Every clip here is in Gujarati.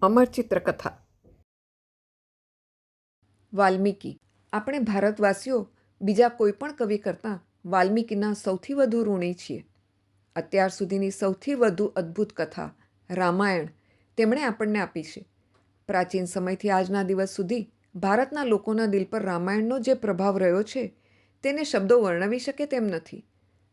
અમર ચિત્રકથા. વાલ્મીકી. આપણે ભારતવાસીઓ બીજા કોઈ પણ કવિ કરતાં વાલ્મીકીના સૌથી વધુ ઋણી છીએ. અત્યાર સુધીની સૌથી વધુ અદ્ભુત કથા રામાયણ તેમણે આપણને આપી છે. પ્રાચીન સમયથી આજના દિવસ સુધી ભારતના લોકોના દિલ પર રામાયણનો જે પ્રભાવ રહ્યો છે તેને શબ્દો વર્ણવી શકે તેમ નથી.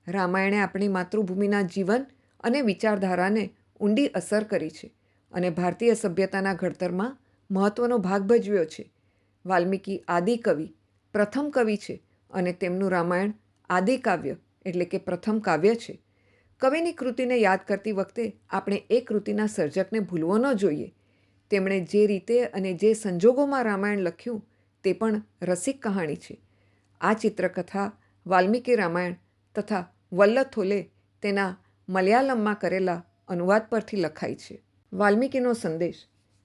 રામાયણે આપણી માતૃભૂમિના જીવન અને વિચારધારાને ઊંડી અસર કરી છે અને ભારતીય સભ્યતાના ઘડતરમાં મહત્ત્વનો ભાગ ભજવ્યો છે. વાલ્મીકી આદિકવિ, પ્રથમ કવિ છે અને તેમનું રામાયણ આદિકાવ્ય એટલે કે પ્રથમ કાવ્ય છે. કવિની કૃતિને યાદ કરતી વખતે આપણે એ કૃતિના સર્જકને ભૂલવો ન જોઈએ. તેમણે જે રીતે અને જે સંજોગોમાં રામાયણ લખ્યું તે પણ રસિક કહાણી છે. આ ચિત્રકથા વાલ્મીકી રામાયણ તથા વલ્લથોલે તેના મલયાલમમાં કરેલા અનુવાદ પરથી લખાઈ છે. વાલ્મીકીનો સંદેશ.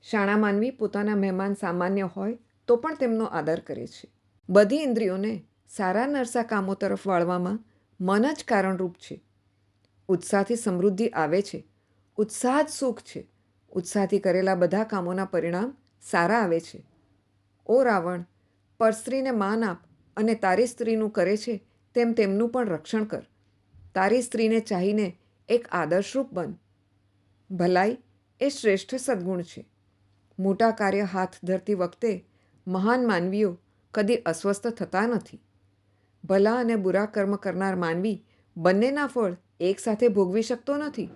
શાણા માનવી પોતાના મહેમાન સામાન્ય હોય તો પણ તેમનો આદર કરે છે. બધી ઇન્દ્રિયોને સારા નરસા કામો તરફ વાળવામાં મન જ કારણરૂપ છે. ઉત્સાહથી સમૃદ્ધિ આવે છે. ઉત્સાહ જ સુખ છે. ઉત્સાહથી કરેલા બધા કામોના પરિણામ સારા આવે છે. ઓ રાવણ, પરસ્ત્રીને માન આપ અને તારી સ્ત્રીનું કરે છે તેમ તેમનું પણ રક્ષણ કર. તારી સ્ત્રીને ચાહીને એક આદર્શરૂપ બન. ભલાઈ એ શ્રેષ્ઠ સદ્ગુણ છે. મોટા કાર્ય હાથ ધરતી વખતે મહાન માનવીઓ કદી અસ્વસ્થ થતા નથી. ભલા અને બુરા કર્મ કરનાર માનવી બંનેના ફળ એકસાથે ભોગવી શકતો નથી.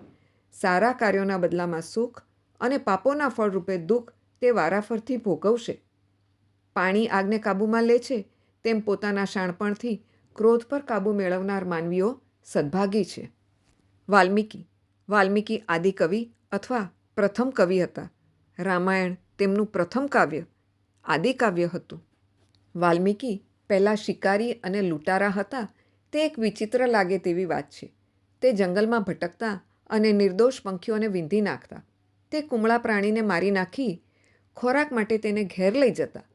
સારા કાર્યોના બદલામાં સુખ અને પાપોના ફળ રૂપે દુઃખ તે વારાફરતી ભોગવશે. પાણી આગને કાબૂમાં લે છે તેમ પોતાના શાણપણથી ક્રોધ પર કાબૂ મેળવનાર માનવીઓ સદભાગી છે. વાલ્મીકી આદિકવિ અથવા પ્રથમ કવિ હતા. રામાયણ તેમનું પ્રથમ કાવ્ય આદિકાવ્ય હતું. વાલ્મીકી પહેલાં શિકારી અને લૂંટારા હતા તે એક વિચિત્ર લાગે તેવી વાત છે. તે જંગલમાં ભટકતા અને નિર્દોષ પંખીઓને વીંધી નાખતા. તે કુમળા પ્રાણીને મારી નાખી ખોરાક માટે તેને ઘેર લઈ જતા.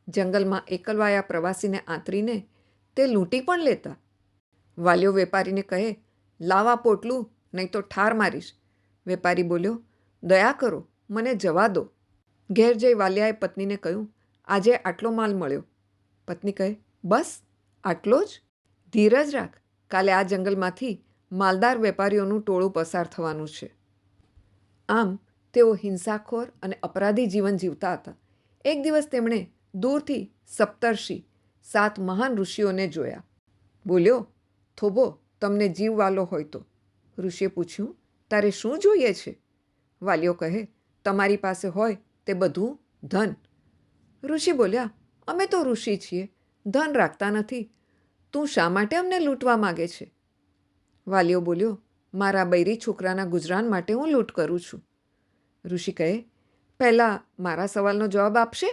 જંગલમાં એકલવાયા પ્રવાસીને આંતરીને તે લૂંટી પણ લેતા. વાલિયો વેપારીને કહે, લાવ આ પોટલું, નહીં તો ઠાર મારીશ. વેપારી બોલ્યો, દયા કરો, મને જવા દો. ઘેર જઈ વાલિયાએ પત્નીને કહ્યું, આજે આટલો માલ મળ્યો. પત્ની કહે, બસ આટલો જ? ધીરજ રાખ, કાલે આ જંગલમાંથી માલદાર વેપારીઓનું ટોળું પસાર થવાનું છે. આમ તેઓ હિંસાખોર અને અપરાધી જીવન જીવતા હતા. એક દિવસ તેમણે દૂરથી સપ્તર્ષિ 7 મહાન ઋષિઓને જોયા. બોલ્યો, થોભો, તમને જીવ વાલો હોય તો. ઋષિએ પૂછ્યું, તારે શું જોઈએ છે? વાલિયો કહે, તમારી પાસે હોય તે બધું ધન. ઋષિ બોલ્યા, અમે તો ઋષિ છીએ, ધન રાખતા નથી. તું શા માટે અમને લૂંટવા માગે છે? વાલિયો બોલ્યો, મારા બૈરી છોકરાના ગુજરાન માટે હું લૂંટ કરું છું. ઋષિ કહે, પહેલાં મારા સવાલનો જવાબ આપશે?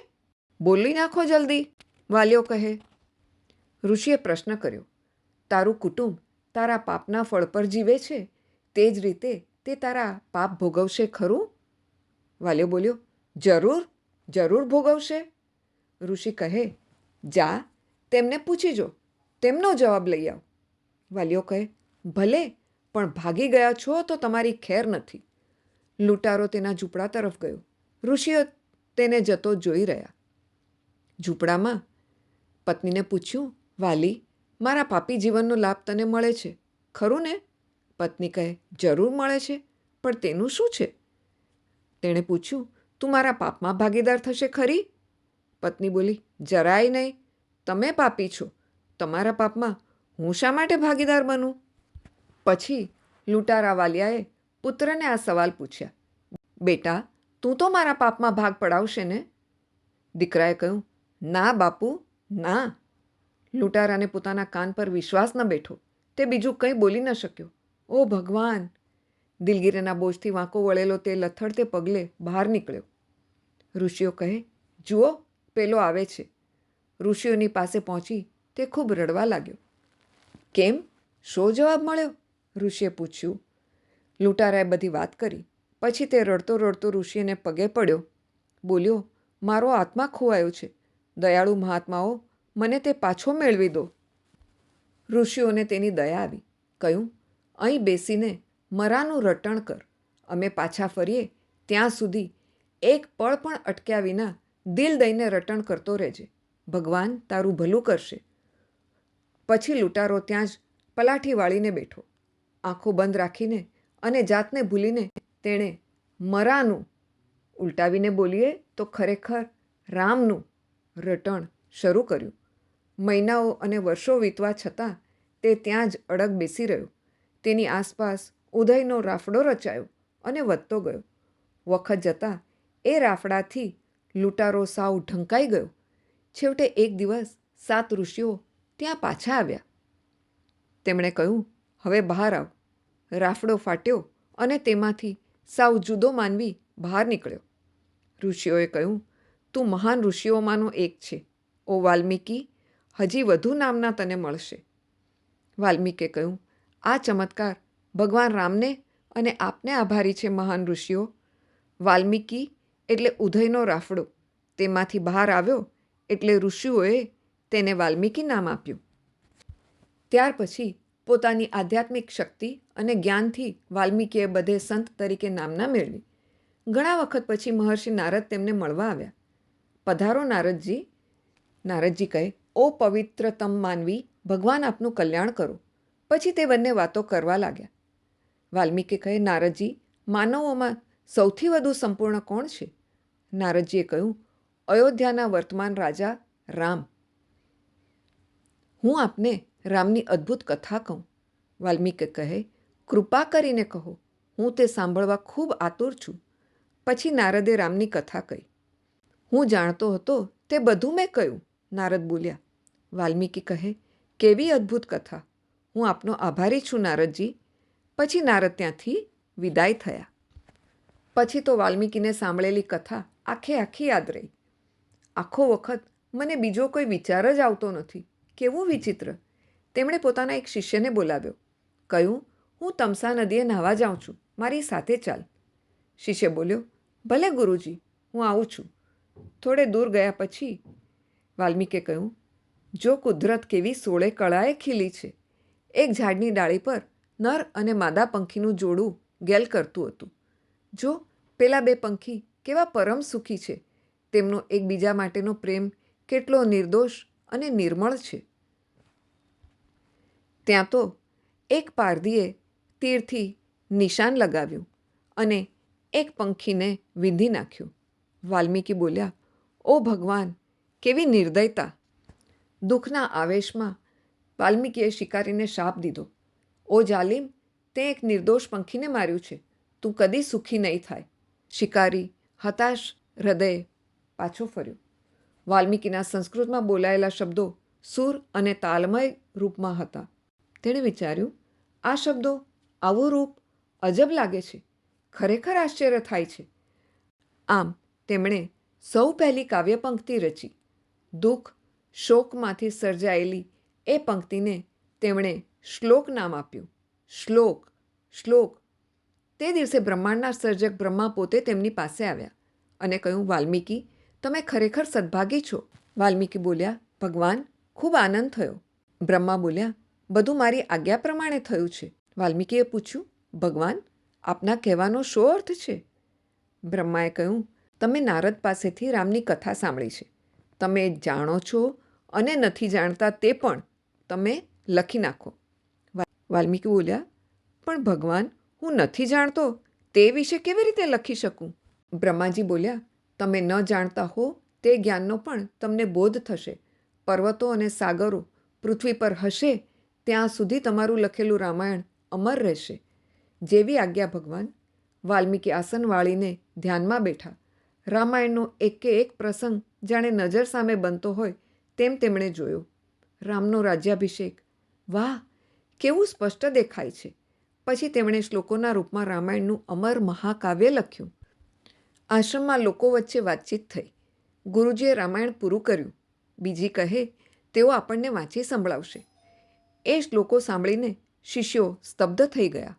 બોલી નાખો જલ્દી. વાલિયો કહે. ઋષિએ પ્રશ્ન કર્યો, તારું કુટુંબ તારા પાપના ફળ પર જીવે છે, તે જ રીતે તે તારા પાપ ભોગવશે ખરું? વાલિયો બોલ્યો, જરૂર ભોગવશે. ઋષિ કહે, જા તેમને પૂછી જો, તેમનો જવાબ લઈ આવ. વાલિયો કહે, ભલે, પણ ભાગી ગયા છો તો તમારી ખેર નથી. લૂંટારો તેના ઝૂંપડા તરફ ગયો. ઋષિઓ તેને જતો જોઈ રહ્યા. ઝૂંપડામાં પત્નીને પૂછ્યું, વાલી, મારા પાપી જીવનનો લાભ તને મળે છે ખરું ને? પત્ની કહે, જરૂર મળે છે, પણ તેનું શું છે? તેણે પૂછ્યું, તું મારા પાપમાં ભાગીદાર થશે ખરી? પત્ની બોલી, જરાય નહીં. તમે પાપી છો, તમારા પાપમાં હું શા માટે ભાગીદાર બનું? પછી લૂંટારા વાલિયાએ પુત્રને આ સવાલ પૂછ્યા, બેટા, તું તો મારા પાપમાં ભાગ પડાવશે ને? દીકરાએ કહ્યું, ના બાપુ, ના. લૂંટારાને પોતાના કાન પર વિશ્વાસ ન બેઠો. તે બીજું કંઈ બોલી ન શક્યો. ઓ ભગવાન! દિલગીરીના બોજથી વાંકો વળેલો તે લથડતે પગલે બહાર નીકળ્યો. ઋષિઓ કહે, જુઓ, પેલો આવે છે. ઋષિઓની પાસે પહોંચી તે ખૂબ રડવા લાગ્યો. કેમ? શો જવાબ મળ્યો? ઋષિએ પૂછ્યું. લૂંટારાએ બધી વાત કરી. પછી તે રડતો રડતો ઋષિને પગે પડ્યો. બોલ્યો, મારો આત્મા ખોવાયો છે. દયાળુ મહાત્માઓ, મને તે પાછો મેળવી દો. ઋષિઓને તેની દયા આવી. કહ્યું, અહીં બેસીને મરાનું રટણ કર. અમે પાછા ફરીએ ત્યાં સુધી એક પળ પણ અટક્યા વિના દિલ દઈને રટણ કરતો રહેજે. ભગવાન તારું ભલું કરશે. પછી લૂંટારો ત્યાં જ પલાઠી વાળીને બેઠો. આંખો બંધ રાખીને અને જાતને ભૂલીને તેણે મરાનું, ઉલટાવીને બોલીએ તો ખરેખર રામનું રટણ શરૂ કર્યું. મહિનાઓ અને વર્ષો વીતવા છતાં તે ત્યાં જ અડગ બેસી રહ્યો. તેની આસપાસ ઉદયનો રાફડો રચાયો અને વધતો ગયો. વખત જતાં એ રાફડાથી લૂંટારો સાવ ઢંકાઈ ગયો. છેવટે એક દિવસ 7 ઋષિઓ ત્યાં પાછા આવ્યા. તેમણે કહ્યું, હવે બહાર આવ. રાફડો ફાટ્યો અને તેમાંથી સાવ જુદો માનવી બહાર નીકળ્યો. ઋષિઓએ કહ્યું, તું મહાન ઋષિઓમાંનો એક છે. ઓ વાલ્મીકી, હજી વધુ નામના તને મળશે. વાલ્મીકે કહ્યું, આ ચમત્કાર ભગવાન રામને અને આપને આભારી છે મહાન ઋષિઓ. વાલ્મીકી એટલે ઉદયનો રાફડો. તેમાંથી બહાર આવ્યો એટલે ઋષિઓએ તેને વાલ્મીકી નામ આપ્યું. ત્યાર પછી પોતાની આધ્યાત્મિક શક્તિ અને જ્ઞાનથી વાલ્મીકીએ બધે સંત તરીકે નામના મેળવી. ઘણા વખત પછી મહર્ષિ નારદ તેમને મળવા આવ્યા. પધારો નારદજી. નારદજી કહે, ઓ પવિત્રતમ માનવી, ભગવાન આપનું કલ્યાણ કરો. પછી તે બંને વાતો કરવા લાગ્યા. વાલ્મીકી કહે, નારદજી, માનવોમાં સૌથી વધુ સંપૂર્ણ કોણ છે? નારદજીએ કહ્યું, અયોધ્યાના વર્તમાન રાજા રામ. હું આપને રામની અદ્ભુત કથા કહું. વાલ્મીકી કહે, કૃપા કરીને કહો, હું તે સાંભળવા ખૂબ આતુર છું. પછી નારદે રામની કથા કહી. હું જાણતો હતો તે બધું મેં કહ્યું, નારદ બોલ્યા. વાલ્મીકી કહે, કેવી અદ્ભુત કથા. હું આપનો આભારી છું નારદજી. પછી નારદ ત્યાંથી વિદાય થયા. પછી તો વાલ્મીકીને સાંભળેલી કથા આખે આખી યાદ રહી. આખો વખત મને બીજો કોઈ વિચાર જ આવતો નથી. કેવું વિચિત્ર. તેમણે પોતાના એક શિષ્યને બોલાવ્યો. કહ્યું, હું તમસા નદીએ નહાવા જાઉં છું, મારી સાથે ચાલ. શિષ્ય બોલ્યો, ભલે ગુરુજી, હું આવું છું. થોડે દૂર ગયા પછી વાલ્મીકે કહ્યું, જો કુદરત કેવી સોળે કળાએ ખીલી છે. એક ઝાડની ડાળી પર નર અને માદા પંખીનું જોડું ગેલ કરતું હતું. જો પેલા બે પંખી કેવા પરમ સુખી છે. તેમનો એકબીજા માટેનો પ્રેમ કેટલો નિર્દોષ અને નિર્મળ છે. ત્યાં તો એક પારધીએ તીરથી નિશાન લગાવ્યું અને એક પંખીને વીંધી નાખ્યું. વાલ્મીકી બોલ્યા, ઓ ભગવાન, કેવી નિર્દયતા. દુઃખના આવેશમાં વાલ્મીકીએ શિકારીને શાપ દીધો. ઓ જાલિમ, તે એક નિર્દોષ પંખીને માર્યું છે. તું કદી સુખી નહીં થાય. શિકારી હતાશ હૃદયે પાછો ફર્યો. વાલ્મીકીના સંસ્કૃતમાં બોલાયેલા શબ્દો સૂર અને તાલમય રૂપમાં હતા. તેણે વિચાર્યું, આ શબ્દો આવું રૂપ અજબ લાગે છે. ખરેખર આશ્ચર્ય થાય છે. આમ તેમણે સૌ પહેલી કાવ્ય પંક્તિ રચી. દુઃખ શોકમાંથી સર્જાયેલી એ પંક્તિને તેમણે શ્લોક નામ આપ્યું. શ્લોક, શ્લોક. તે દિવસે બ્રહ્માંડના સર્જક બ્રહ્મા પોતે તેમની પાસે આવ્યા અને કહ્યું, વાલ્મીકી, તમે ખરેખર સદભાગી છો. વાલ્મીકી બોલ્યા, ભગવાન, ખૂબ આનંદ થયો. બ્રહ્મા બોલ્યા, બધું મારી આજ્ઞા પ્રમાણે થયું છે. વાલ્મીકીએ પૂછ્યું, ભગવાન, આપના કહેવાનો શો અર્થ છે? બ્રહ્માએ કહ્યું, તમે નારદ પાસેથી રામની કથા સાંભળી છે. તમે જાણો છો અને નથી જાણતા તે પણ તમે લખી નાખો. વાલ્મીકી બોલ્યા, પણ ભગવાન, હું નથી જાણતો તે વિશે કેવી રીતે લખી શકું? બ્રહ્માજી બોલ્યા, તમે ન જાણતા હો તે જ્ઞાનનો પણ તમને બોધ થશે. પર્વતો અને સાગરો પૃથ્વી પર હશે ત્યાં સુધી તમારું લખેલું રામાયણ અમર રહેશે. જેવી આજ્ઞા ભગવાન. વાલ્મીકી આસન વાળીને ધ્યાનમાં બેઠા. રામાયણનો એકે એક પ્રસંગ જાણે નજર સામે બનતો હોય તેમ તેમણે જોયો. રામનો રાજ્યાભિષેક. વાહ, કેવું સ્પષ્ટ દેખાય છે. પછી તેમણે શ્લોકોના રૂપમાં રામાયણનું અમર મહાકાવ્ય લખ્યું. આશ્રમમાં લોકો વચ્ચે વાતચીત થઈ. ગુરુજીએ રામાયણ પૂરું કર્યું. બીજી કહે, તેઓ આપણને વાંચી સંભળાવશે. એ શ્લોકો સાંભળીને શિષ્યો સ્તબ્ધ થઈ ગયા.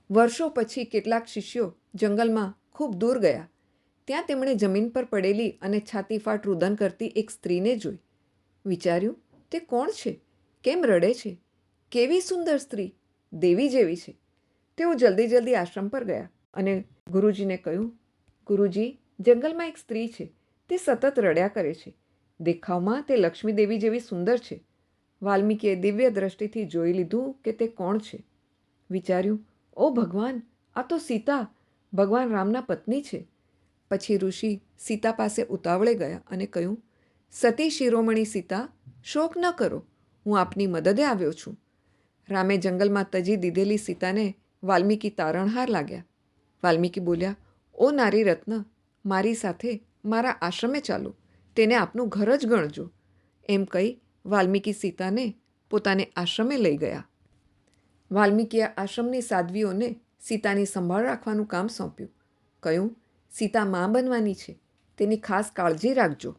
વર્ષો પછી કેટલાક શિષ્યો જંગલમાં ખૂબ દૂર ગયા. ત્યાં તેમણે જમીન પર પડેલી અને છાતીફાટ રુદન કરતી એક સ્ત્રીને જોઈ. વિચાર્યું, તે કોણ છે? કેમ રડે છે? કેવી સુંદર સ્ત્રી, દેવી જેવી છે. તેઓ જલ્દી જલ્દી આશ્રમ પર ગયા અને ગુરુજીને કહ્યું, ગુરુજી, જંગલમાં એક સ્ત્રી છે, તે સતત રડ્યા કરે છે. દેખાવમાં તે લક્ષ્મી દેવી જેવી સુંદર છે. વાલ્મીકીએ દિવ્ય દ્રષ્ટિથી જોઈ લીધું કે તે કોણ છે. વિચાર્યું, ઓ ભગવાન, આ તો સીતા, ભગવાન રામના પત્ની છે. પછી ઋષિ સીતા પાસે ઉતાવળે ગયા અને કહ્યું, સતી શિરોમણી સીતા, શોક ન કરો, હું આપની મદદે આવ્યો છું. રામે જંગલમાં તજી દીધેલી સીતાને વાલ્મીકી તારણહાર લાગ્યા. વાલ્મીકી બોલ્યા, ઓ નારી રત્ન, મારી સાથે મારા આશ્રમે ચાલો, તેને આપનું ઘર જ ગણજો. એમ કહી વાલ્મીકી સીતાને પોતાને આશ્રમે લઈ ગયા. વાલ્મીકીએ આશ્રમની સાધ્વીઓને સીતાની સંભાળ રાખવાનું કામ સોંપ્યું. કહ્યું, સીતા મા બનવાની છે, તેની ખાસ કાળજી રાખજો.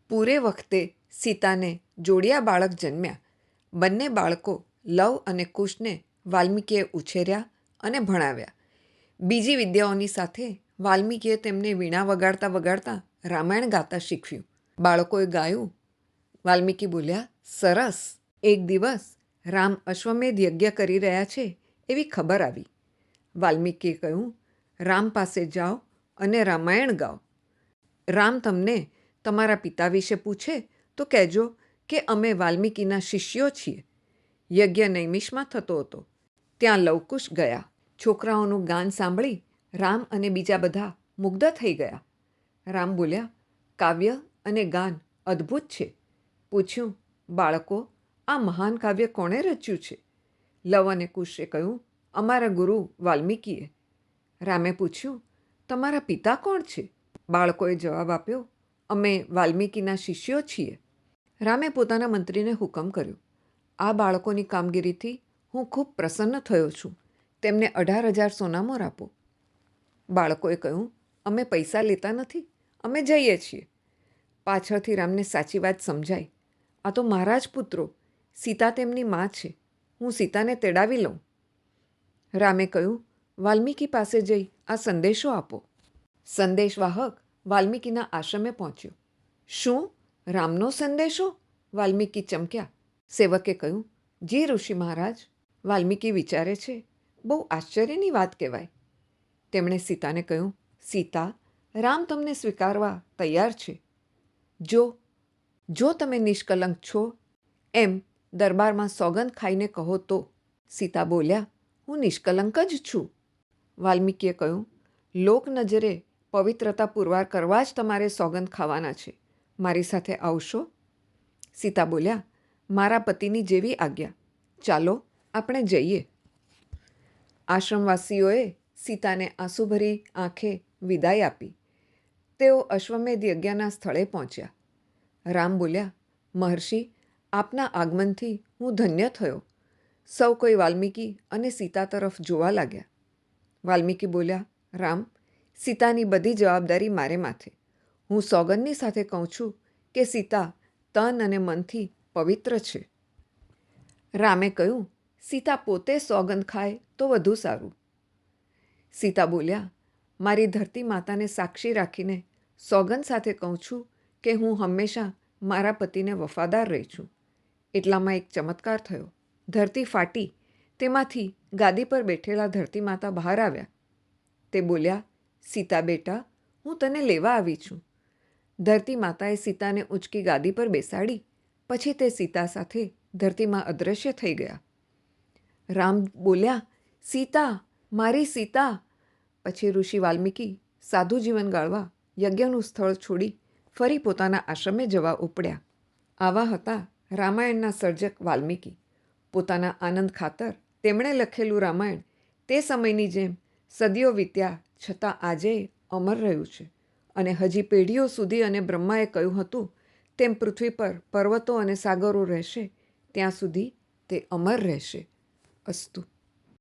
પૂરે વખતે સીતાને જોડિયા બાળક જન્મ્યા. બંને બાળકો લવ અને કુશને વાલ્મીકીએ ઉછેર્યા અને ભણાવ્યા. બીજી વિદ્યાઓની સાથે વાલ્મીકીએ તેમને વીણા વગાડતા વગાડતા રામાયણ ગાતા શીખવ્યું. બાળકોએ ગાયું. વાલ્મીકી બોલ્યા, સરસ. એક દિવસ રામ અશ્વમેધ યજ્ઞ કરી રહ્યા છે એવી ખબર આવી. વાલ્મીકીએ કહ્યું, રામ પાસે જાઓ અને રામાયણ ગાઓ. રામ તમને તમારા પિતા વિશે પૂછે તો કહેજો કે અમે વાલ્મીકીના શિષ્યો છીએ. યજ્ઞ નૈમિષમાં થતો હતો. ત્યાં લવકુશ ગયા. છોકરાઓનું ગાન સાંભળી રામ અને બીજા બધા મુગ્ધ થઈ ગયા. રામ બોલ્યા, કાવ્ય અને ગાન અદ્ભુત છે. પૂછ્યું, બાળકો, આ મહાન કાવ્ય કોણે રચ્યું છે? લવ અને કુશે કહ્યું, અમારા ગુરુ વાલ્મીકીએ. રામે પૂછ્યું, તમારા પિતા કોણ છે? બાળકોએ જવાબ આપ્યો, અમે વાલ્મીકીના શિષ્યો છીએ. રામે પોતાના મંત્રીને હુકમ કર્યો, આ બાળકોની કામગીરીથી હું ખૂબ પ્રસન્ન થયો છું. તેમને 18,000 સોનામોર આપો. બાળકોએ કહ્યું, અમે પૈસા લેતા નથી, અમે જઈએ છીએ. પાછળથી રામને સાચી વાત સમજાઈ. આ તો મારા જ પુત્રો, સીતા તેમની મા છે, હું સીતાને તેડાવી લઉં. રામે કહ્યું, વાલ્મીકી પાસે જઈ આ સંદેશો આપો. સંદેશવાહક વાલ્મીકીના આશ્રમે પહોંચ્યો. શું, રામનો સંદેશો? વાલ્મીકી ચમક્યા. સેવકે કહ્યું, જી ઋષિ મહારાજ. વાલ્મીકી વિચારે છે, બહુ આશ્ચર્યની વાત કહેવાય. તેમણે સીતાને કહ્યું, સીતા, રામ તમને સ્વીકારવા તૈયાર છે. જો તમે નિષ્કલંક છો એમ દરબારમાં સોગંદ ખાઈને કહો તો. સીતા બોલ્યા, હું નિષ્કલંક જ છું. વાલ્મીકીએ કહ્યું, લોક નજરે પવિત્રતા પુરવાર કરવા જ તમારે સોગંદ ખાવાના છે. મારી સાથે આવશો? સીતા બોલ્યા, મારા પતિની જેવી આજ્ઞા. ચાલો આપણે જઈએ. આશ્રમવાસીઓએ સીતાને આંસુભરી આંખે વિદાય આપી. તેઓ અશ્વમેધ યજ્ઞના સ્થળે પહોંચ્યા. રામ બોલ્યા, મહર્ષિ, આપના આગમનથી હું ધન્ય થયો. સૌ કોઈ વાલ્મીકી અને સીતા તરફ જોવા લાગ્યા. વાલ્મીકી બોલ્યા, રામ, સીતાની બધી જવાબદારી મારે માથે. હું સોગંદની સાથે કહું છું કે સીતા તન અને મનથી પવિત્ર છે. રામે કહ્યું, સીતા પોતે સોગંદ ખાય તો વધુ સારું. સીતા બોલ્યા, મારી ધરતી માતાને સાક્ષી રાખીને સોગંદ સાથે કહું છું કે હું હંમેશા મારા પતિને વફાદાર રહી છું. એટલામાં એક ચમત્કાર થયો. ધરતી ફાટી, તેમાંથી ગાદી પર બેઠેલા ધરતી માતા બહાર આવ્યા. તે બોલ્યા, સીતા બેટા, હું તને લેવા આવી છું. ધરતી માતાએ સીતાને ઊંચકી ગાદી પર બેસાડી. પછી તે સીતા સાથે ધરતીમાં અદૃશ્ય થઈ ગયા. રામ બોલ્યા, સીતા, મારી સીતા. પછી ઋષિ વાલ્મીકી સાધુ જીવન ગાળવા યજ્ઞનું સ્થળ છોડી ફરી પોતાના આશ્રમે જવા ઉપડ્યા. આવા હતા રામાયણના સર્જક વાલ્મીકી. પોતાના આનંદ ખાતર તેમણે લખેલું રામાયણ તે સમયની જેમ સદીઓ વીત્યા છતાં આજે અમર રહ્યું છે. અને હજી પેઢીઓ સુધી, અને બ્રહ્માએ કહ્યું હતું તેમ પૃથ્વી પર પર્વતો અને સાગરો રહેશે ત્યાં સુધી તે અમર રહેશે. અસ્તુ.